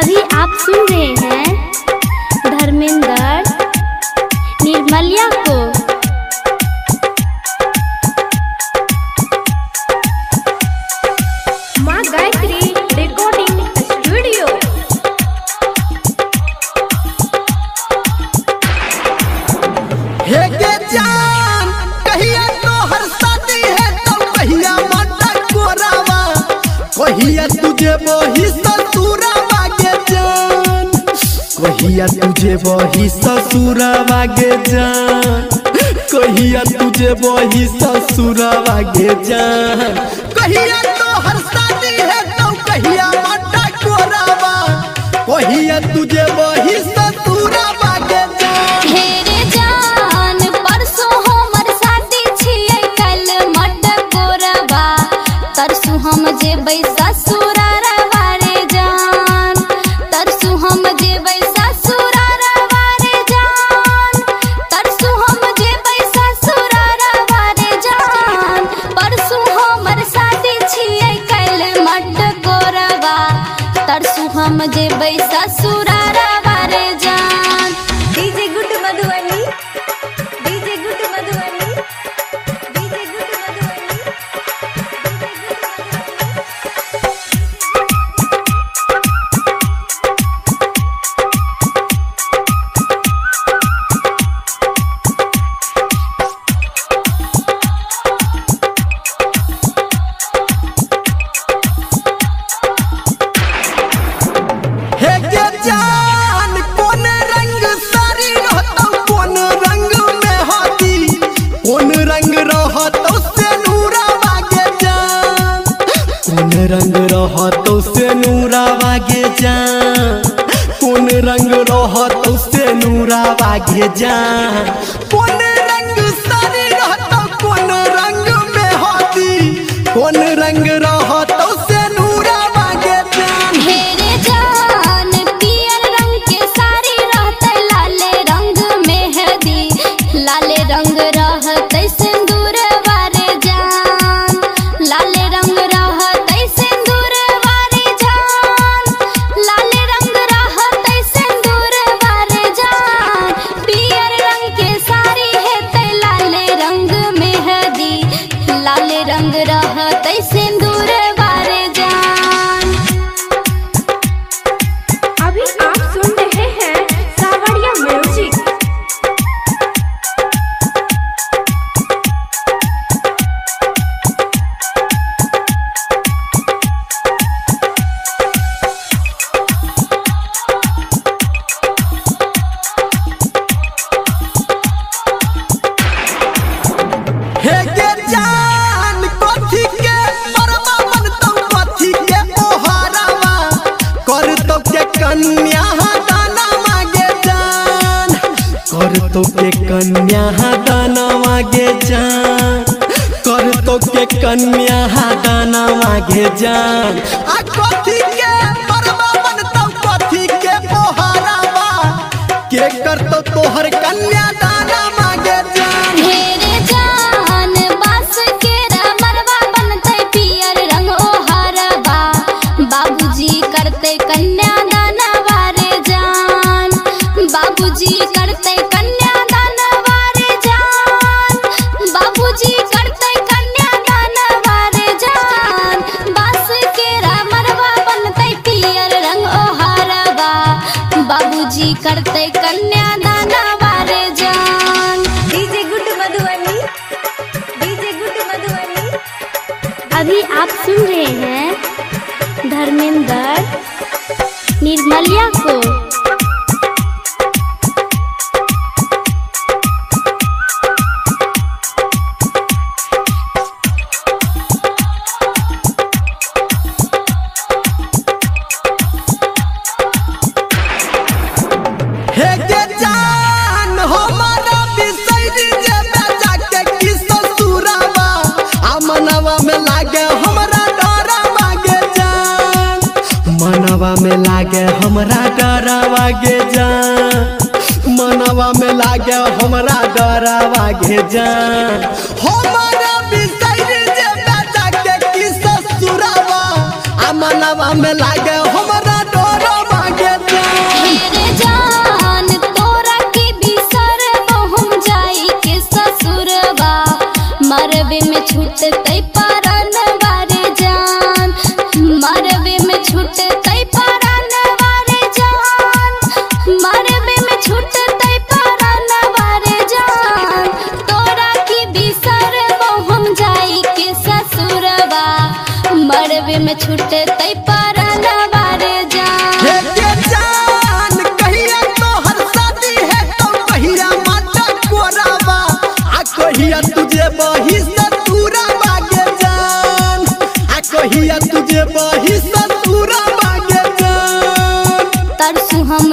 अभी आप सुन रहे हैं धर्मेंद्र निर्मलिया को। माँ गायत्री रिकॉर्डिंग स्टूडियो। हे के जान कहिया तो हर शादी है तो कहिया माता कोरावा, कहिया तुझे वही ससुरावा के जान, कहिया तुझे वही ससुरावा के जान, कहिया तुझे वही ससुरावा के जान, कहिया तो हर शादी है तो कहिया माता कोरावा, कहिया तुझे वही ससुरावा के जान। हेरे जान परसों हमर शादी छियै कल मट कोरबा, तरसू हम जेबै ससुरारवा रे जान, तरसू हम जेबै ससुरारवा रे जान, तरसू हम जेबै ससुरारवा रे जान, परसू हमर शादी छियै कल मट कोरबा, तरसू हम जेबै ससुरारवा रे जान। DJ good Madhubani, DJ good Madhubani, DJ good Madhubani. हे के जान कौन रंग साड़ी रहतो, कौन रंग में हाथी, कौन रंग रहतो से नूरावा के जान, कौन रंग रहतो से नूरावा के जान, कौन रंग रहतो से नूरावा के जान, कौन रंग साड़ी रहतो, कौन रंग में हाथी, कौन रंग रहतो से नूरावा के जान। हेरे जान पियर रंग के साड़ी रहते, लाले रंग मेहंदी, लाले रंग रहते सिंदूर वारे जान, लाले रंग रहते सिंदूर वारे जान, लाले रंग रहते सिंदूर वारे जान, पियर रंग के साड़ी हेते लाले रंग मेहंदी, लाले रंग रहते सिंदूर वारे जान। अभी आप सुन रहे हैं सावरिया म्यूजिक। हे के जान कथी के परवा बनतो, कथी के ओहारावा, करतो के कन्या दाना मांगे जान, करतो के कन्या दाना मांगे जान, करतो के कन्या दाना मांगे जान, आ कथी के परवा बनतो, कथी के ओहारावा, के करतो तोहर कन्या दाना मांगे जान। हेरे जान बास के मरवा बनते पियर रंग ओहरबा, बाबूजी करते कन्यादान वारे जान, बाबूजी करते कन्यादान वारे जान, बाबूजी करते कन्यादान वारे जान, बास के मरवा बनते पियर रंग ओहरबा, बाबूजी करते कन्यादान वारे जान। DJ good Madhubani, DJ good Madhubani. अभी आप सुन रहे हैं धर्मेंद्र निर्मलिया को। हे के जान हमारा बिसैरी जे बेचा के की ससुरावा, आ मनवा में लागे हमरा डरावा गे जान, मनवा में लागे हमरा डरावा गे जान, मनवा में लागे हमरा डरावा गे जान, हमारा बिसैरी जे बेचा के की ससुरावा, आ मनवा में लागे हमरा डरावा परवे में छूटे तई परना बारे जान। हे के जान कहिया तोहर शादी है तो कहिया माता कोराबा आ कहिया तुझे बही सतुरा बागे जान आ कहिया तुझे बही सतुरा बागे जान। तरसू हम